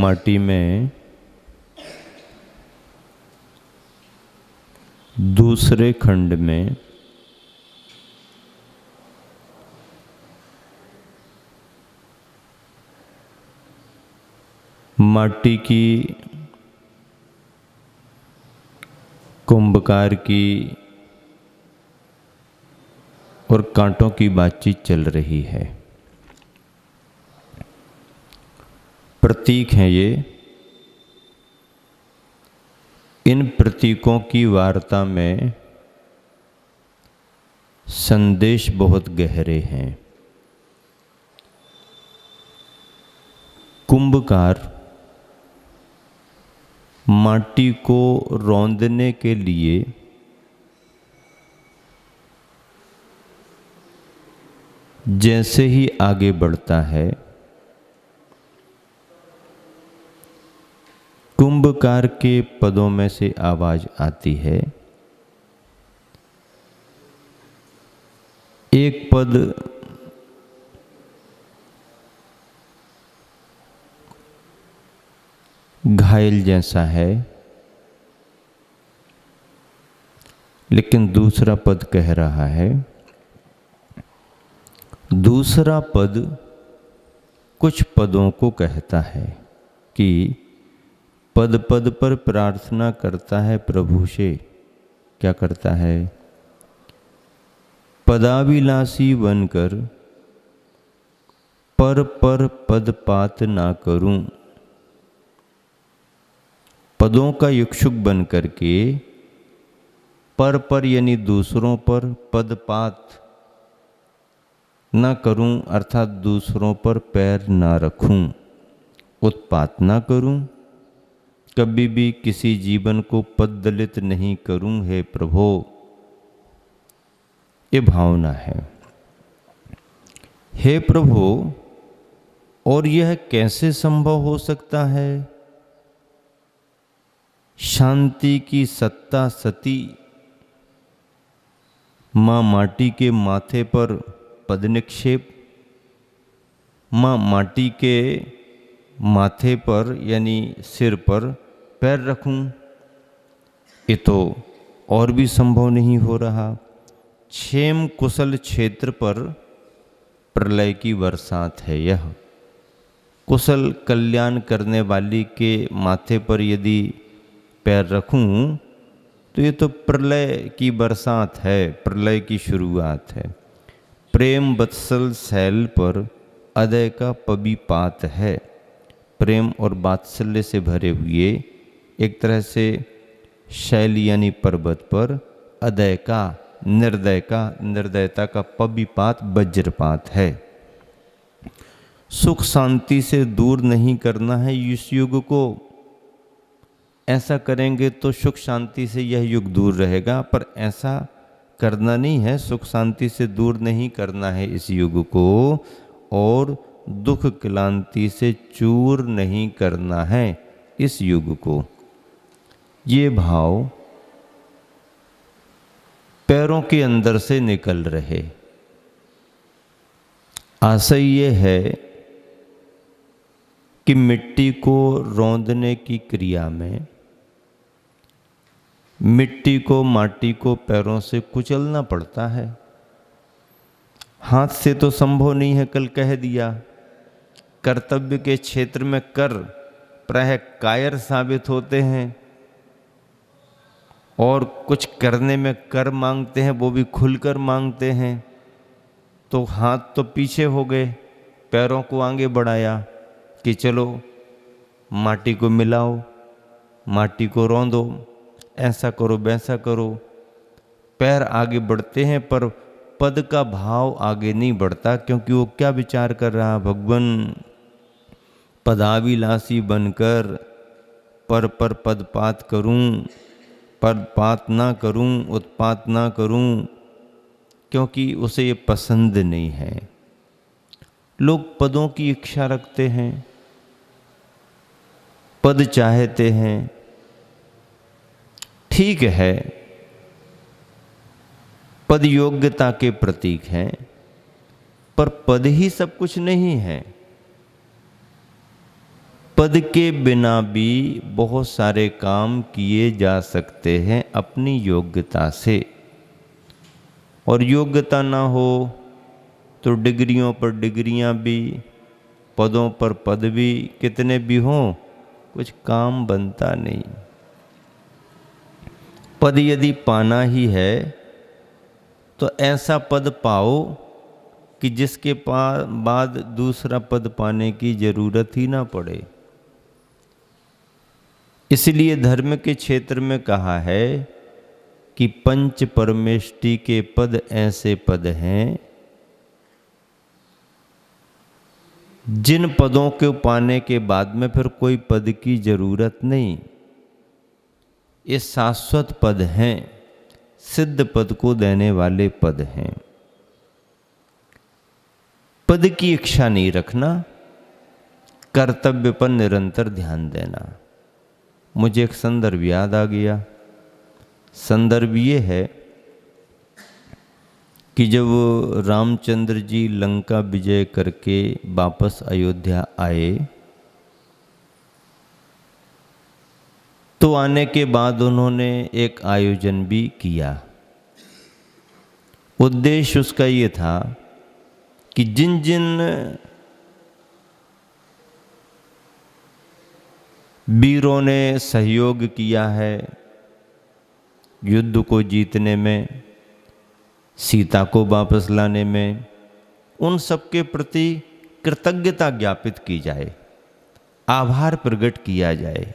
माटी में दूसरे खंड में माटी की कुंभकार की और कांटों की बातचीत चल रही है। प्रतीक हैं ये। इन प्रतीकों की वार्ता में संदेश बहुत गहरे हैं। कुंभकार माटी को रौंदने के लिए जैसे ही आगे बढ़ता है, कुंभकार के पदों में से आवाज आती है। एक पद घायल जैसा है, लेकिन दूसरा पद कह रहा है, दूसरा पद कुछ पदों को कहता है कि पद पद पर प्रार्थना करता है प्रभु से। क्या करता है? पदाविलासी बनकर पर पदपात ना करूं। पदों का इच्छुक बन करके पर यानी दूसरों पर पदपात ना करूं, अर्थात दूसरों पर पैर ना रखूं, उत्पात ना करूं, कभी भी किसी जीवन को पददलित नहीं करूं हे प्रभु। ये भावना है। हे प्रभु, और यह कैसे संभव हो सकता है? शांति की सत्ता सती मां माटी के माथे पर पद निक्षेप, मां माटी के माथे पर यानी सिर पर पैर रखूं, ये तो और भी संभव नहीं हो रहा। क्षेम कुशल क्षेत्र पर प्रलय की बरसात है यह। कुशल कल्याण करने वाली के माथे पर यदि पैर रखूं तो ये तो प्रलय की बरसात है, प्रलय की शुरुआत है। प्रेम वत्सल शैल पर अदय का पबीपात है। प्रेम और वात्सल्य से भरे हुए एक तरह से शैल यानी पर्वत पर अदय का, निर्दयता का पबीपात वज्रपात है। सुख शांति से दूर नहीं करना है इस युग को। ऐसा करेंगे तो सुख शांति से यह युग दूर रहेगा, पर ऐसा करना नहीं है। सुख शांति से दूर नहीं करना है इस युग को, और दुख क्लांति से चूर नहीं करना है इस युग को। ये भाव पैरों के अंदर से निकल रहे। आशय ये है कि मिट्टी को रौंदने की क्रिया में मिट्टी को, माटी को पैरों से कुचलना पड़ता है। हाथ से तो संभव नहीं है, कल कह दिया। कर्तव्य के क्षेत्र में कर प्रायः कायर साबित होते हैं, और कुछ करने में कर मांगते हैं, वो भी खुलकर मांगते हैं। तो हाथ तो पीछे हो गए, पैरों को आगे बढ़ाया कि चलो माटी को मिलाओ, माटी को रौंदो, ऐसा करो वैसा करो। पैर आगे बढ़ते हैं पर पद का भाव आगे नहीं बढ़ता, क्योंकि वो क्या विचार कर रहा? भगवान पदाविलासी बनकर पर पदपात करूं, पदपात ना करूं, उत्पात ना करूं, क्योंकि उसे ये पसंद नहीं है। लोग पदों की इच्छा रखते हैं, पद चाहते हैं। ठीक है, पद योग्यता के प्रतीक हैं, पर पद ही सब कुछ नहीं है। पद के बिना भी बहुत सारे काम किए जा सकते हैं अपनी योग्यता से, और योग्यता ना हो तो डिग्रियों पर डिग्रियां भी, पदों पर पद भी कितने भी हों, कुछ काम बनता नहीं। पद यदि पाना ही है तो ऐसा पद पाओ कि जिसके बाद दूसरा पद पाने की जरूरत ही ना पड़े। इसलिए धर्म के क्षेत्र में कहा है कि पंच परमेष्टि के पद ऐसे पद हैं जिन पदों को पाने के बाद में फिर कोई पद की जरूरत नहीं। ये शाश्वत पद हैं, सिद्ध पद को देने वाले पद हैं। पद की इच्छा नहीं रखना, कर्तव्य पर निरंतर ध्यान देना। मुझे एक संदर्भ याद आ गया। संदर्भ ये है कि जब रामचंद्र जी लंका विजय करके वापस अयोध्या आए तो आने के बाद उन्होंने एक आयोजन भी किया। उद्देश्य उसका ये था कि जिन जिन वीरों ने सहयोग किया है युद्ध को जीतने में, सीता को वापस लाने में, उन सबके प्रति कृतज्ञता ज्ञापित की जाए, आभार प्रकट किया जाए।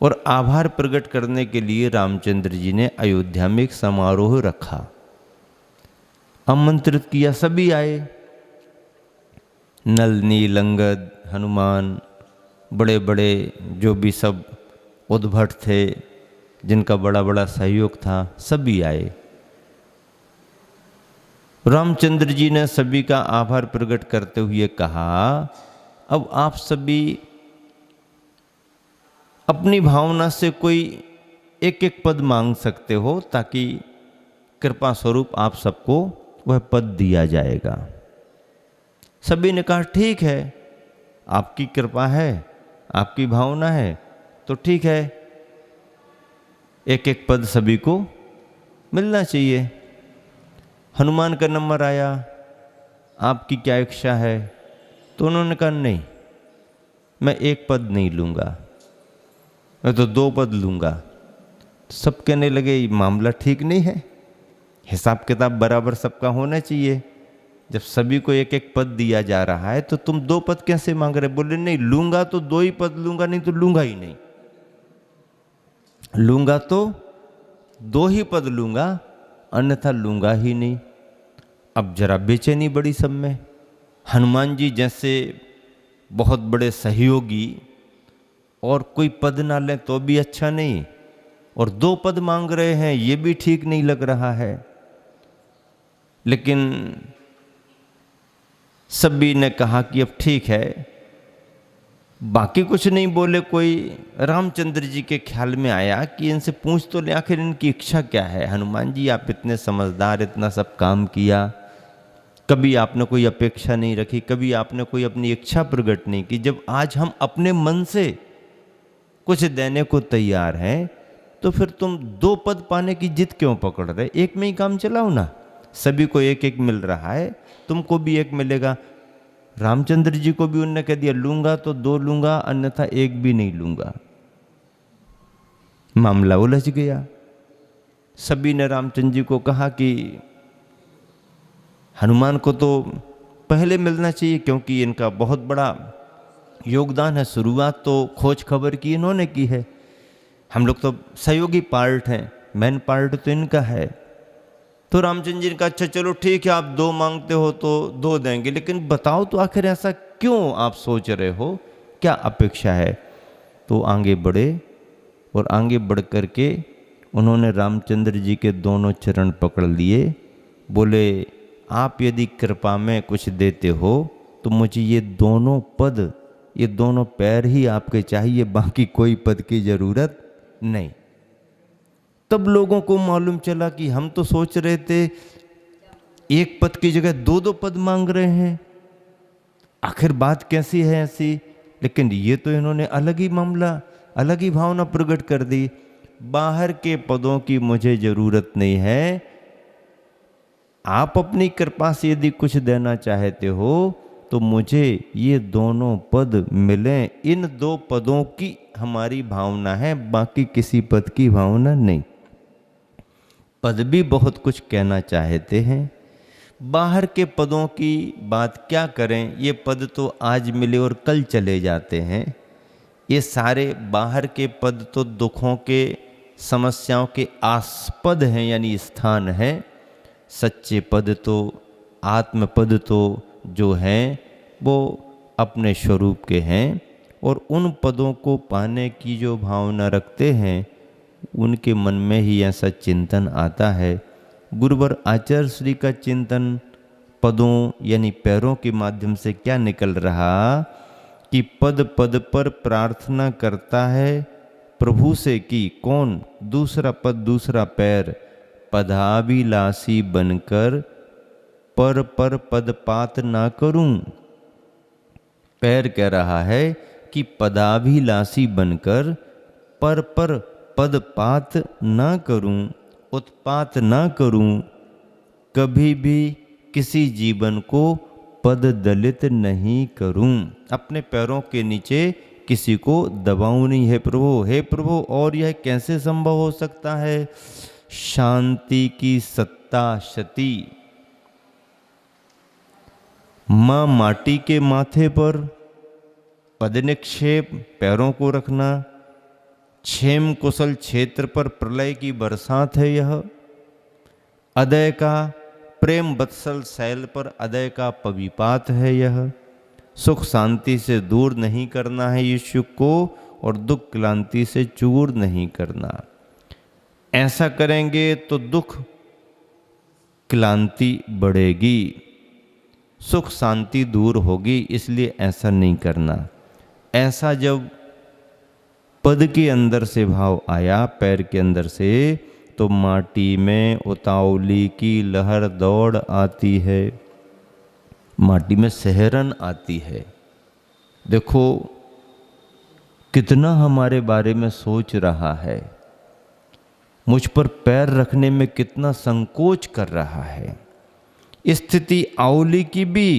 और आभार प्रकट करने के लिए रामचंद्र जी ने अयोध्या में एक समारोह रखा, आमंत्रित किया, सभी आए। नल नील अंगद, हनुमान, बड़े बड़े जो भी सब उद्भट थे, जिनका बड़ा बड़ा सहयोग था, सभी आए। रामचंद्र जी ने सभी का आभार प्रकट करते हुए कहा, अब आप सभी अपनी भावना से कोई एक एक पद मांग सकते हो ताकि कृपा स्वरूप आप सबको वह पद दिया जाएगा। सभी ने कहा ठीक है, आपकी कृपा है, आपकी भावना है तो ठीक है, एक एक पद सभी को मिलना चाहिए। हनुमान का नंबर आया, आपकी क्या इच्छा है? तो उन्होंने कहा नहीं, मैं एक पद नहीं लूँगा, मैं तो 2 पद लूँगा। सब कहने लगे ये मामला ठीक नहीं है, हिसाब किताब बराबर सबका होना चाहिए। जब सभी को एक एक पद दिया जा रहा है तो तुम 2 पद कैसे मांग रहे? बोले नहीं, लूँगा तो 2 ही पद लूँगा, नहीं तो लूँगा ही नहीं। लूँगा तो 2 ही पद लूँगा, अन्यथा लूँगा ही नहीं। अब जरा बेचैनी बड़ी सब में। हनुमान जी जैसे बहुत बड़े सहयोगी और कोई पद ना लें तो भी अच्छा नहीं, और 2 पद मांग रहे हैं, ये भी ठीक नहीं लग रहा है। लेकिन सभी ने कहा कि अब ठीक है, बाकी कुछ नहीं बोले कोई। रामचंद्र जी के ख्याल में आया कि इनसे पूछ तो ले आखिर इनकी इच्छा क्या है। हनुमान जी आप इतने समझदार, इतना सब काम किया, कभी आपने कोई अपेक्षा नहीं रखी, कभी आपने कोई अपनी इच्छा प्रकट नहीं की। जब आज हम अपने मन से कुछ देने को तैयार हैं तो फिर तुम 2 पद पाने की जिद क्यों पकड़ रहे? एक में ही काम चलाओ ना। सभी को एक एक मिल रहा है, तुमको भी एक मिलेगा। रामचंद्र जी को भी उनने कह दिया लूंगा तो 2 लूंगा, अन्यथा एक भी नहीं लूंगा। मामला उलझ गया। सभी ने रामचंद्र जी को कहा कि हनुमान को तो पहले मिलना चाहिए क्योंकि इनका बहुत बड़ा योगदान है। शुरुआत तो खोज खबर की इन्होंने की है, हम लोग तो सहयोगी पार्ट हैं, मेन पार्ट तो इनका है। तो रामचंद्र जी ने कहा अच्छा चलो ठीक है, आप 2 मांगते हो तो 2 देंगे, लेकिन बताओ तो आखिर ऐसा क्यों आप सोच रहे हो, क्या अपेक्षा है? तो आगे बढ़े और आगे बढ़ कर के उन्होंने रामचंद्र जी के दोनों चरण पकड़ लिए। बोले आप यदि कृपा में कुछ देते हो तो मुझे ये दोनों पद, ये दोनों पैर ही आपके चाहिए, बाकी कोई पद की जरूरत नहीं। तब लोगों को मालूम चला कि हम तो सोच रहे थे एक पद की जगह 2-2 पद मांग रहे हैं, आखिर बात कैसी है ऐसी? लेकिन ये तो इन्होंने अलग ही मामला, अलग ही भावना प्रकट कर दी। बाहर के पदों की मुझे जरूरत नहीं है, आप अपनी कृपा से यदि कुछ देना चाहते हो तो मुझे ये दोनों पद मिलें। इन दो पदों की हमारी भावना है, बाकी किसी पद की भावना नहीं। पद भी बहुत कुछ कहना चाहते हैं, बाहर के पदों की बात क्या करें, ये पद तो आज मिले और कल चले जाते हैं। ये सारे बाहर के पद तो दुखों के, समस्याओं के आस्पद हैं, यानी स्थान है। सच्चे पद तो, आत्म पद तो जो हैं वो अपने स्वरूप के हैं, और उन पदों को पाने की जो भावना रखते हैं उनके मन में ही ऐसा चिंतन आता है। गुरुवर आचार्य श्री का चिंतन पदों यानी पैरों के माध्यम से क्या निकल रहा कि पद पद पर प्रार्थना करता है प्रभु से कि कौन, दूसरा पद दूसरा पैर, पदाभिलाषी बनकर पर पर पदपात ना करूं। पैर कह रहा है कि पदाभिलाषी बनकर पर पर पदपात ना करूं, उत्पात ना करूं, कभी भी किसी जीवन को पद दलित नहीं करूं। अपने पैरों के नीचे किसी को दबाऊं नहीं। हे प्रभु, हे प्रभु, और यह कैसे संभव हो सकता है? शांति की सत्ता शती। मां माटी के माथे पर पद निक्षेप, पैरों को रखना, क्षेम कुशल क्षेत्र पर प्रलय की बरसात है यह। अदय का प्रेम वत्सल शैल पर अदय का पविपात है यह। सुख शांति से दूर नहीं करना है यीशु को, और दुख क्लांति से चूर नहीं करना। ऐसा करेंगे तो दुख क्लांति बढ़ेगी, सुख शांति दूर होगी, इसलिए ऐसा नहीं करना। ऐसा जब पद के अंदर से भाव आया, पैर के अंदर से, तो माटी में उतावली की लहर दौड़ आती है, माटी में सहरन आती है। देखो कितना हमारे बारे में सोच रहा है, मुझ पर पैर रखने में कितना संकोच कर रहा है। स्थिति आउली की भी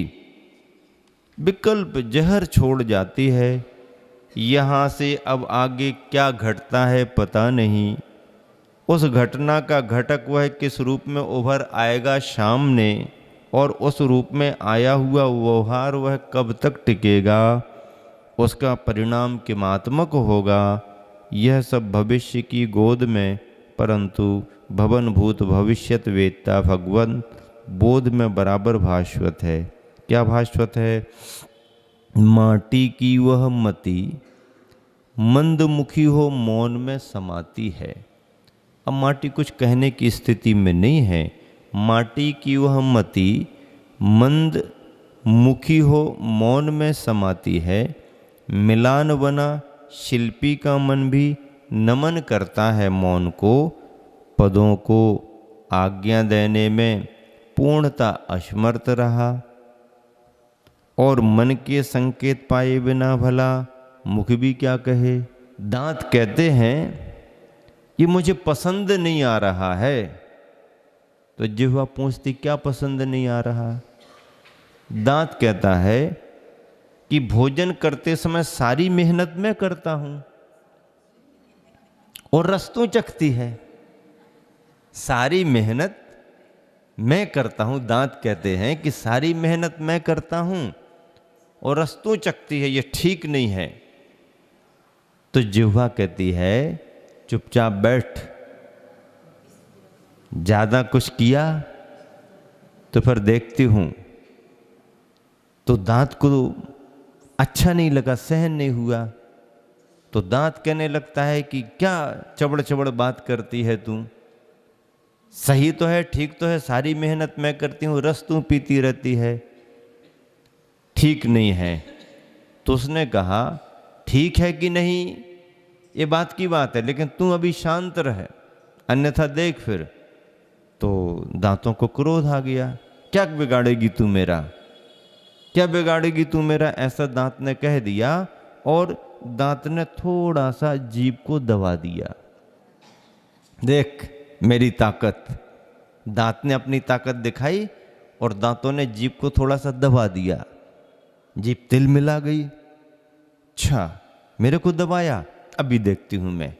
विकल्प जहर छोड़ जाती है। यहाँ से अब आगे क्या घटता है पता नहीं। उस घटना का घटक वह किस रूप में उभर आएगा सामने, और उस रूप में आया हुआ व्यवहार वह कब तक टिकेगा, उसका परिणाम किमात्मक होगा, यह सब भविष्य की गोद में, परंतु भवन भूत भविष्यत वेत्ता भगवन बोध में बराबर भास्वत है। क्या भास्वत है? माटी की वह मति मंदमुखी हो मौन में समाती है। अब माटी कुछ कहने की स्थिति में नहीं है। माटी की वह मति मंद मुखी हो मौन में समाती है। मिलान बना शिल्पी का मन भी नमन करता है मौन को। पदों को आज्ञा देने में पूर्णता असमर्थ रहा, और मन के संकेत पाए बिना भला मुख भी क्या कहे। दांत कहते हैं ये मुझे पसंद नहीं आ रहा है, तो जिह्वा पूछती क्या पसंद नहीं आ रहा। दांत कहता है कि भोजन करते समय सारी मेहनत मैं करता हूं, और रस तो चखती है। सारी मेहनत मैं करता हूं, दांत कहते हैं कि सारी मेहनत मैं करता हूं और रस तो चखती है, ये ठीक नहीं है। तो जिह्वा कहती है चुपचाप बैठ, ज्यादा कुछ किया तो फिर देखती हूं। तो दांत को अच्छा नहीं लगा, सहन नहीं हुआ, तो दांत कहने लगता है कि क्या चबड़ चबड़ बात करती है तू, सही तो है, ठीक तो है, सारी मेहनत मैं करती हूं, रस तू पीती रहती है, ठीक नहीं है। तो उसने कहा ठीक है कि नहीं ये बात की बात है, लेकिन तू अभी शांत रह, अन्यथा देख फिर। तो दांतों को क्रोध आ गया, क्या बिगाड़ेगी तू मेरा, क्या बिगाड़ेगी तू मेरा, ऐसा दांत ने कह दिया। और दांत ने थोड़ा सा जीभ को दबा दिया। देख मेरी ताकत। दांत ने अपनी ताकत दिखाई और दांतों ने जीभ को थोड़ा सा दबा दिया। जीभ तिल मिला गई। अच्छा मेरे को दबाया, अभी देखती हूं मैं।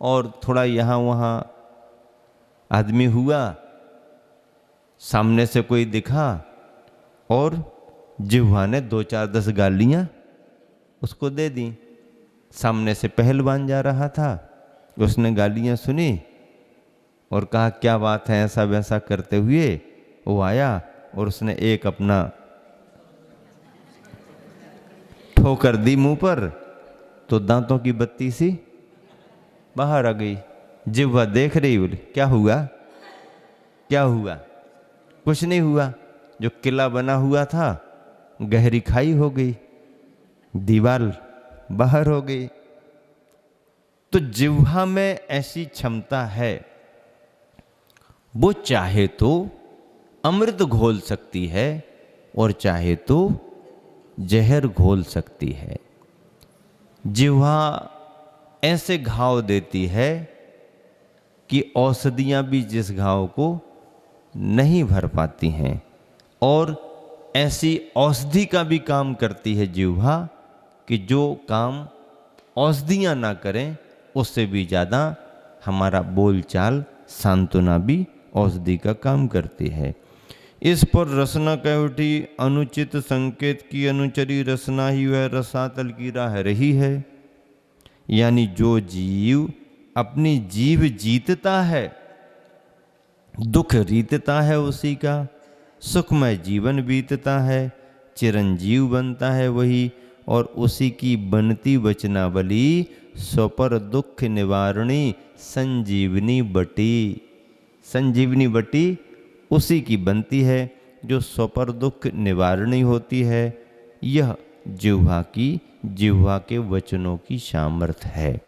और थोड़ा यहां वहां आदमी हुआ, सामने से कोई दिखा और जिह्वा ने 2-4-10 गालियां उसको दे दी। सामने से पहलवान जा रहा था, उसने गालियां सुनी और कहा क्या बात है, ऐसा वैसा करते हुए वो आया और उसने एक अपना ठोकर दी मुंह पर, तो दांतों की बत्ती सी बाहर आ गई। जिह्वा देख रही, बोली क्या हुआ, क्या हुआ? कुछ नहीं हुआ। जो किला बना हुआ था गहरी खाई हो गई, दीवार बाहर हो गई। तो जिह्वा में ऐसी क्षमता है, वो चाहे तो अमृत घोल सकती है और चाहे तो जहर घोल सकती है। जिह्वा ऐसे घाव देती है कि औषधियां भी जिस घाव को नहीं भर पाती हैं, और ऐसी औषधि का भी काम करती है जिह्वा कि जो काम औषधियां ना करें उससे भी ज़्यादा हमारा बोलचाल सांत्वना भी औषधि का काम करती है। इस पर रसना कह उठी, अनुचित संकेत की अनुचरी रसना ही वह रसातल की राह रही है। यानी जो जीव अपनी जीव जीतता है, दुख रीतता है उसी का, सुखमय जीवन बीतता है, चिरंजीव बनता है वही, और उसी की बनती वचनावली स्वपर दुख निवारणी संजीवनी बटी। संजीवनी बटी उसी की बनती है जो स्वपर दुख निवारणी होती है। यह जिह्वा के वचनों की सामर्थ्य है।